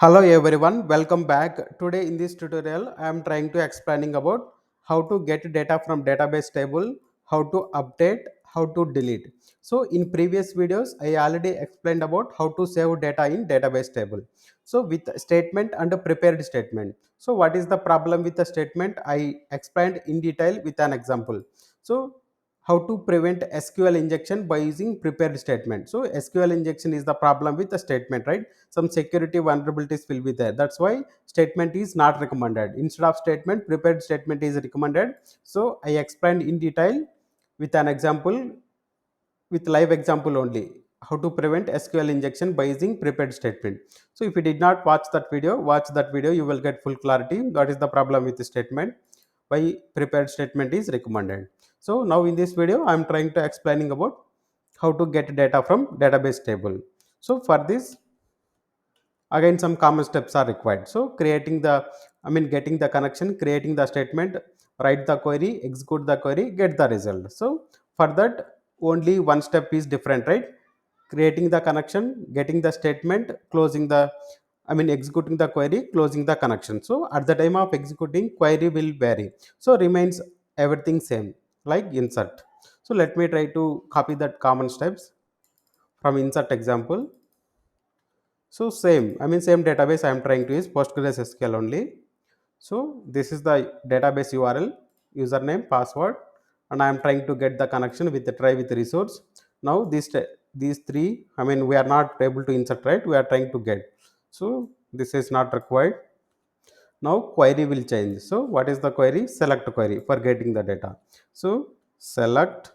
Hello everyone, welcome back. Today in this tutorial, I am trying to explaining about how to get data from database table, how to update, how to delete. So in previous videos, I already explained about how to save data in database table. So with statement and a prepared statement. So what is the problem with the statement? I explained in detail with an example. So how to prevent SQL injection by using prepared statement. So SQL injection is the problem with the statement, right? Some security vulnerabilities will be there. That's why statement is not recommended. Instead of statement, prepared statement is recommended. So I explained in detail with an example, with live example only, how to prevent SQL injection by using prepared statement. So if you did not watch that video, watch that video, you will get full clarity. That is the problem with the statement, why prepared statement is recommended. So now in this video I am trying to explaining about how to get data from database table. So for this, again some common steps are required. So creating the, getting the connection, creating the statement, write the query, execute the query, get the result. So for that, only one step is different, right? Creating the connection, getting the statement, closing the, executing the query, closing the connection. So at the time of executing, query will vary, so remains everything same, like insert. So let me try to copy that common steps from insert example. So same, same database I am trying to use PostgreSQL only. So this is the database URL, username, password, and I am trying to get the connection with the try with resource. Now these three, we are not able to insert, right? We are trying to get. So this is not required. Now query will change. So what is the query? Select query for getting the data. So select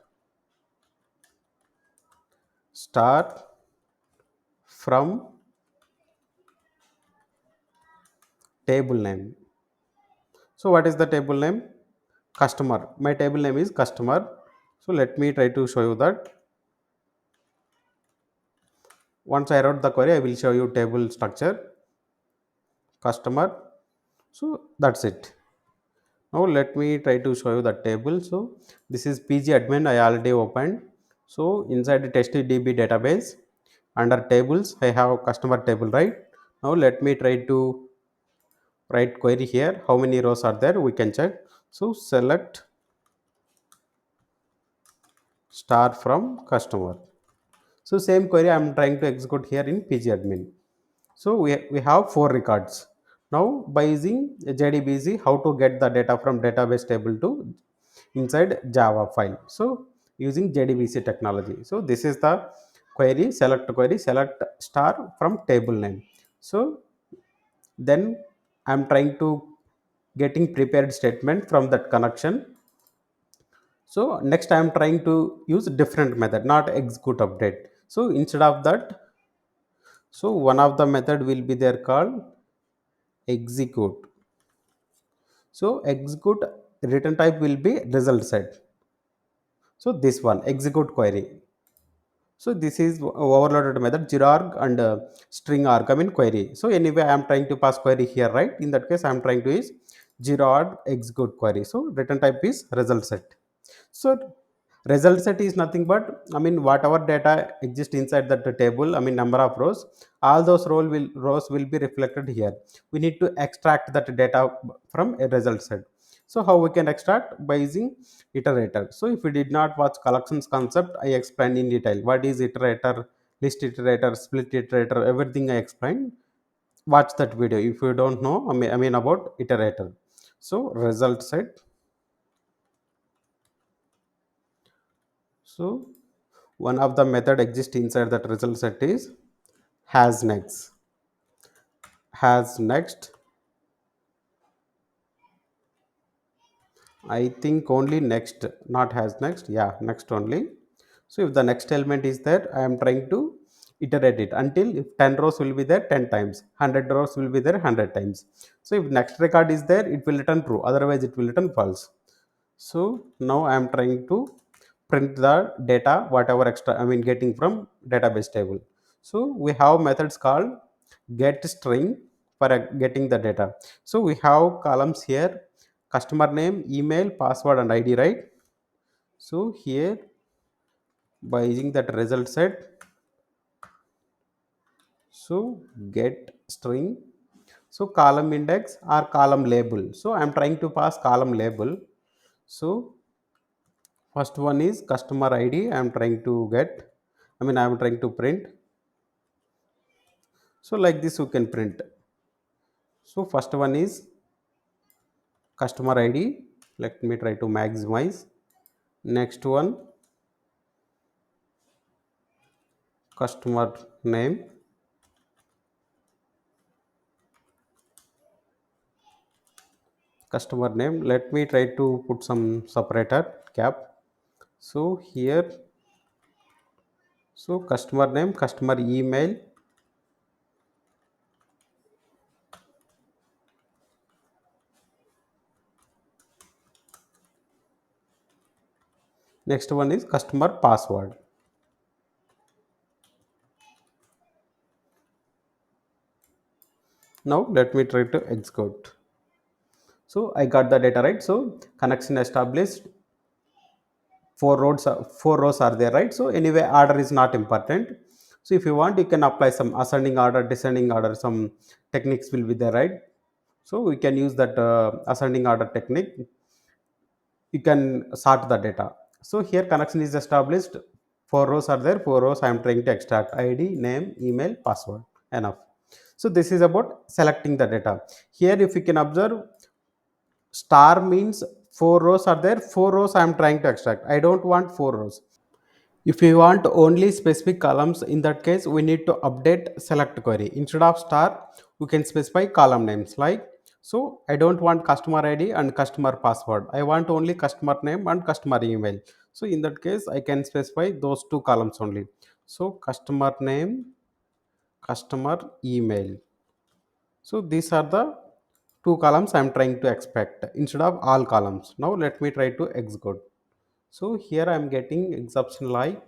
star from table name. So what is the table name? Customer. My table name is customer. So let me try to show you that. Once I wrote the query, I will show you table structure, customer. So that's it. Now let me try to show you the table. So this is pg admin, I already opened. So inside the testdb database, under tables I have customer table, right? Now let me try to write query here. How many rows are there, we can check. So select star from customer. So same query I am trying to execute here in pgadmin. So we have four records. Now by using JDBC, how to get the data from database table to inside Java file. So using JDBC technology. So this is the query, select star from table name. So then I'm trying to getting prepared statement from that connection. So next I am trying to use different method, not execute update. So instead of that, so one of the method will be there called execute. So execute return type will be result set. So this one execute query. So this is overloaded method zero arg and string arg, query. So anyway I am trying to pass query here, right? In that case I am trying to use zero arg execute query. So return type is result set. So result set is nothing but, whatever data exists inside that table, number of rows, all those rows will be reflected here. We need to extract that data from a result set. So how we can extract? By using iterator. So if you did not watch collections concept, I explained in detail what is iterator, list iterator, split iterator, everything I explained. Watch that video if you don't know, about iterator. So result set. So one of the method exists inside that result set is has next. Has next, I think only next, not has next. Yeah, next only. So if the next element is there, I am trying to iterate it until if 10 rows will be there 10 times, 100 rows will be there 100 times. So if next record is there, it will return true, otherwise it will return false. So now I am trying to print the data whatever extra, getting from database table. So we have methods called get string for getting the data. So we have columns here, customer name, email, password and id, right? So here by using that result set, so get string, So column index or column label. So I am trying to pass column label. So first one is customer id. I am trying to get, I am trying to print. So like this you can print. So first one is customer id. Let me try to maximize. Next one, customer name. Customer name, let me try to put some separator cap. So here, so customer name, customer email. Next one is customer password. Now let me try to execute. So I got the data, right? So connection established. Four rows are there, right? So anyway, order is not important. So if you want, you can apply some ascending order, descending order, some techniques will be there, right? So we can use that ascending order technique. You can sort the data. So here connection is established. Four rows are there. Four rows I am trying to extract: id, name, email, password. Enough. So this is about selecting the data. Here if you can observe, star means four rows are there. Four rows I am trying to extract. I don't want four rows. If we want only specific columns, in that case we need to update select query. Instead of star, we can specify column names like, so I don't want customer id and customer password. I want only customer name and customer email. So in that case I can specify those two columns only. So customer name, customer email. So these are the two columns I am trying to expect instead of all columns. Now let me try to execute. So here I am getting exception like,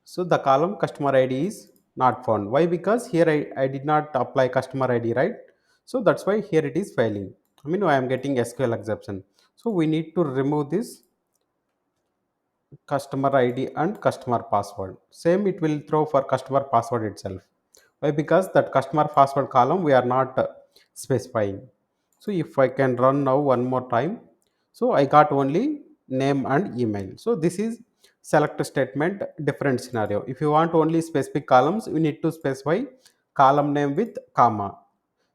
so the column customer ID is not found. Why? Because here I did not apply customer ID, right? So that's why here it is failing. I am getting SQL exception. So we need to remove this customer ID and customer password. Same it will throw for customer password itself. Why? Because that customer password column we are not specifying. So if I can run now one more time, so I got only name and email. So this is select statement different scenario. If you want only specific columns, you need to specify column name with comma.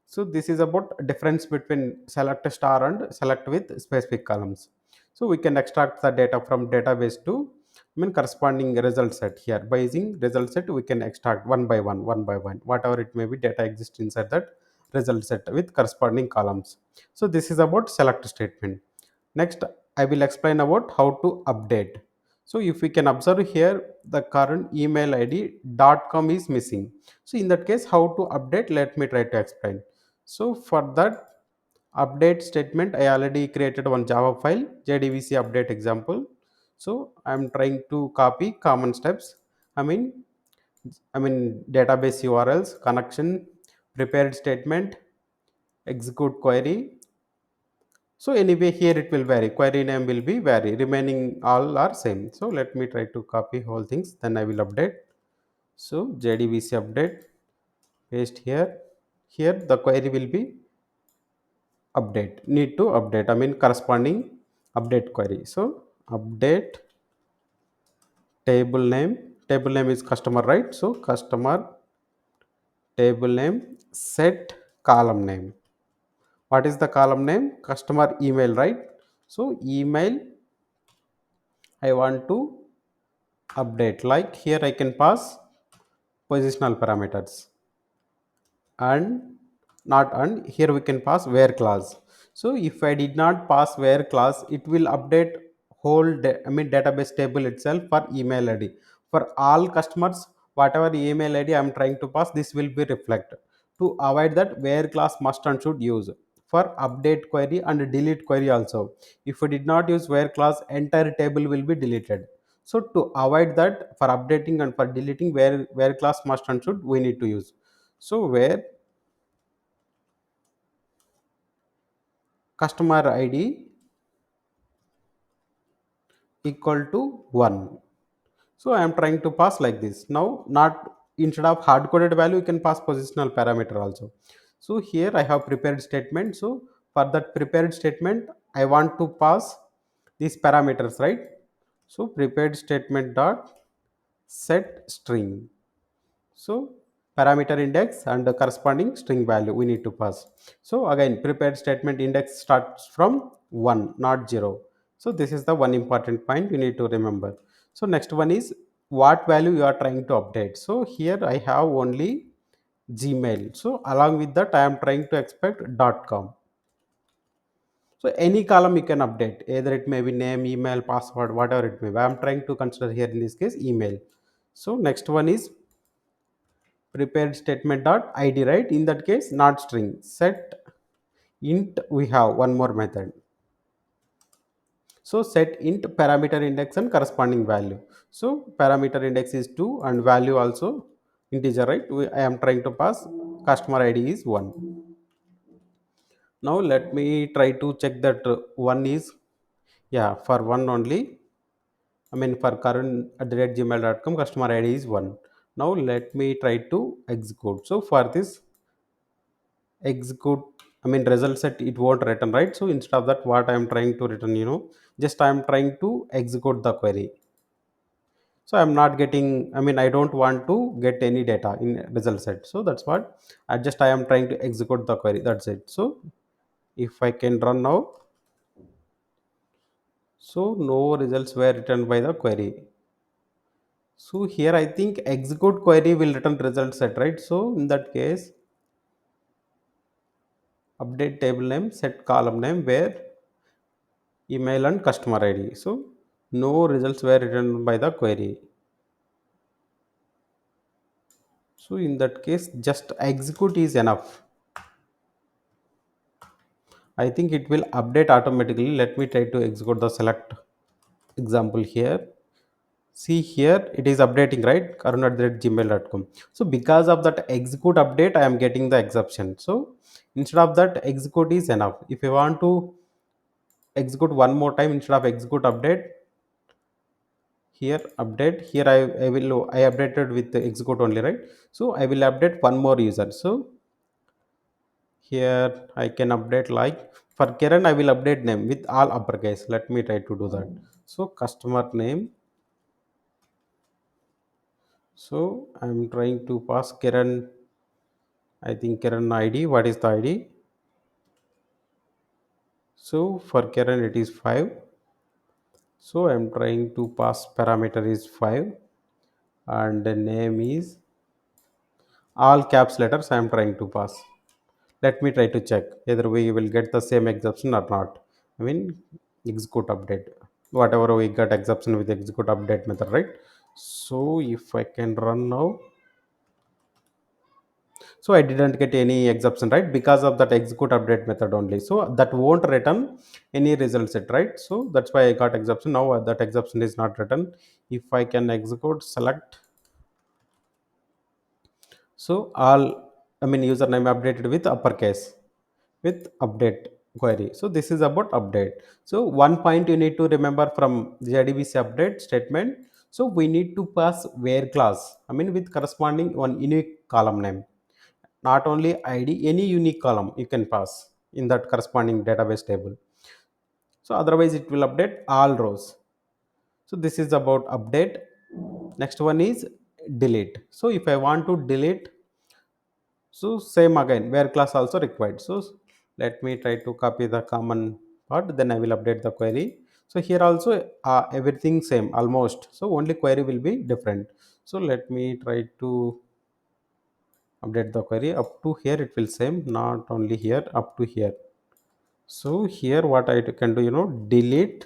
So this is about difference between select star and select with specific columns. So we can extract the data from database to corresponding result set. Here by using result set we can extract one by one, whatever it may be data exists inside that result set with corresponding columns. So this is about select statement. Next I will explain about how to update. So if we can observe here, the current email id .com is missing. So in that case, how to update, let me try to explain. So for that update statement, I already created one Java file, JDBC update example. So I'm trying to copy common steps. I mean, database URLs, connection, prepared statement, execute query. So anyway, here it will vary. Query name will be vary. Remaining all are same. So let me try to copy whole things. Then I will update. So JDBC update, paste here. Here the query will be update. Need to update. Corresponding update query. So update table name. Table name is customer, right? So customer table name, set column name. What is the column name? Customer email, right? So email I want to update. Like here I can pass positional parameters and not, and here we can pass where clause. So if I did not pass where clause, it will update whole database table itself for email id. For all customers, whatever email id I am trying to pass, this will be reflected. To avoid that, where clause must and should use for update query and delete query also. If we did not use where clause, entire table will be deleted. So to avoid that, for updating and for deleting, where clause must and should we need to use. So where customer id equal to 1. So I am trying to pass like this. Now not, instead of hard coded value you can pass positional parameter also. So here I have prepared statement. So for that prepared statement I want to pass these parameters, right? So prepared statement dot set string. So parameter index and the corresponding string value we need to pass. So again prepared statement index starts from 1 not 0. So this is the one important point you need to remember. So next one is what value you are trying to update. So here I have only Gmail. So along with that I am trying to expect .com. So any column you can update, either it may be name, email, password, whatever it may be. I am trying to consider here in this case email. So next one is prepared statement dot id, right? In that case not string, set int. We have one more method. So set int parameter index and corresponding value. So parameter index is 2 and value also integer, right? I am trying to pass customer id is 1. Now let me try to check that one is, yeah, for one only. I mean for current at the rate gmail.com customer id is 1. Now let me try to execute. So for this execute, I mean result set it won't return, right? So instead of that what I am trying to return, just I am trying to execute the query. So I'm not getting, I mean I don't want to get any data in result set. So that's what I am trying to execute the query, that's it. So if I can run now, so no results were returned by the query. So here I think execute query will return result set, right? So in that case update table name, set column name where email and customer id. So no results were returned by the query. So in that case just execute is enough. I think it will update automatically. Let me try to execute the select example here. See here it is updating, right? Karun@gmail.com. So because of that execute update I am getting the exception. So instead of that execute is enough. If you want to execute one more time, instead of execute update, here update, here I updated with the execute only, right? So I will update one more user. So here I can update, like for Kiran I will update name with all uppercase. Let me try to do that. So customer name. So I'm trying to pass Kiran. I think Kiran id, what is the id? So for Kiran it is 5. So I'm trying to pass parameter is 5 and the name is all caps letters I am trying to pass. Let me try to check either we will get the same exception or not. I mean execute update, whatever we got exception with execute update method, right? So if I can run now, so I didn't get any exception, right? Because of that execute update method only. So that won't return any result set, right? So that's why I got exception. Now that exception is not written. If I can execute select, so all, I mean username updated with uppercase with update query. So this is about update. So one point you need to remember from JDBC update statement. So we need to pass where clause, I mean with corresponding one unique column name. Not only id, any unique column you can pass in that corresponding database table. So otherwise it will update all rows. So this is about update. Next one is delete. So if I want to delete, so same again where class also required. So let me try to copy the common part, then I will update the query. So here also everything same almost, so only query will be different. So let me try to update the query up to here, it will same, not only here, up to here. So here what I can do, delete,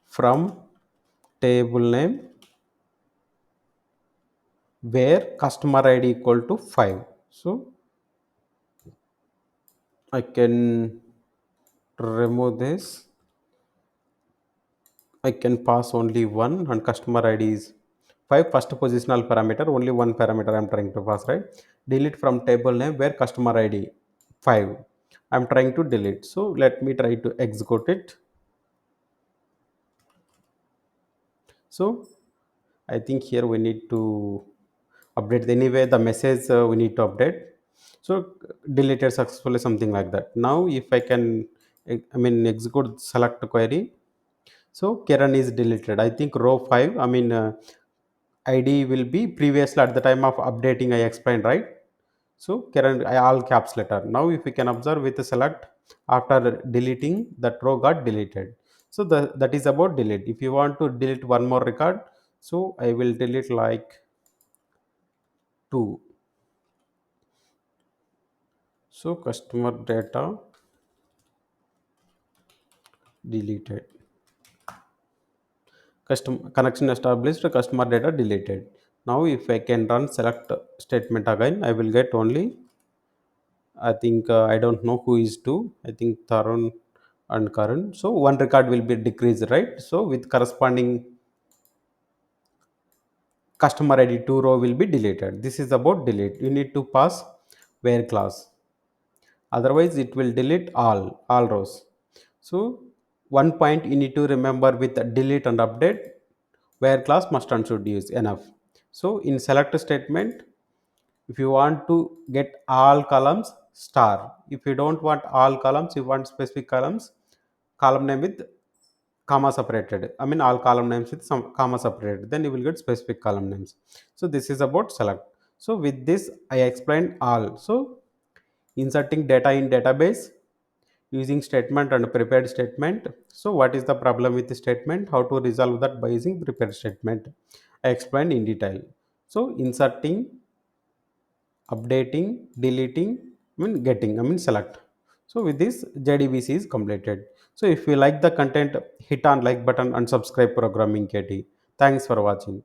from table name where customer id equal to 5. So I can remove this. I can pass only one and customer ID is 5. First positional parameter, only one parameter I'm trying to pass, right? Delete from table name where customer ID 5. I'm trying to delete. So let me try to execute it. So I think here we need to update anyway the message we need to update. So deleted successfully, something like that. Now if I can execute select query. So Kiran is deleted, I think row 5, id will be previously at the time of updating I explained, right? So Kiran, all caps letter. Now if we can observe with the select, after deleting, that row got deleted. So that is about delete. If you want to delete one more record, so I will delete like 2. So customer data deleted, custom connection established, customer data deleted. Now if I can run select statement again, I will get only, I think I don't know who is two, I think Tarun and Karan. So one record will be decreased, right? So with corresponding customer id 2 row will be deleted. This is about delete. You need to pass where clause, otherwise it will delete all rows. So one point you need to remember with delete and update, where clause must and should use enough. So in select statement, if you want to get all columns, star. If you don't want all columns, you want specific columns, column name with comma separated, all column names with some comma separated, then you will get specific column names. So this is about select. So with this I explained all. So inserting data in database using statement and prepared statement. So what is the problem with the statement, how to resolve that by using prepared statement, I explained in detail. So inserting, updating, deleting, getting, select. So with this JDBC is completed. So if you like the content, hit on like button and subscribe Programming KT. Thanks for watching.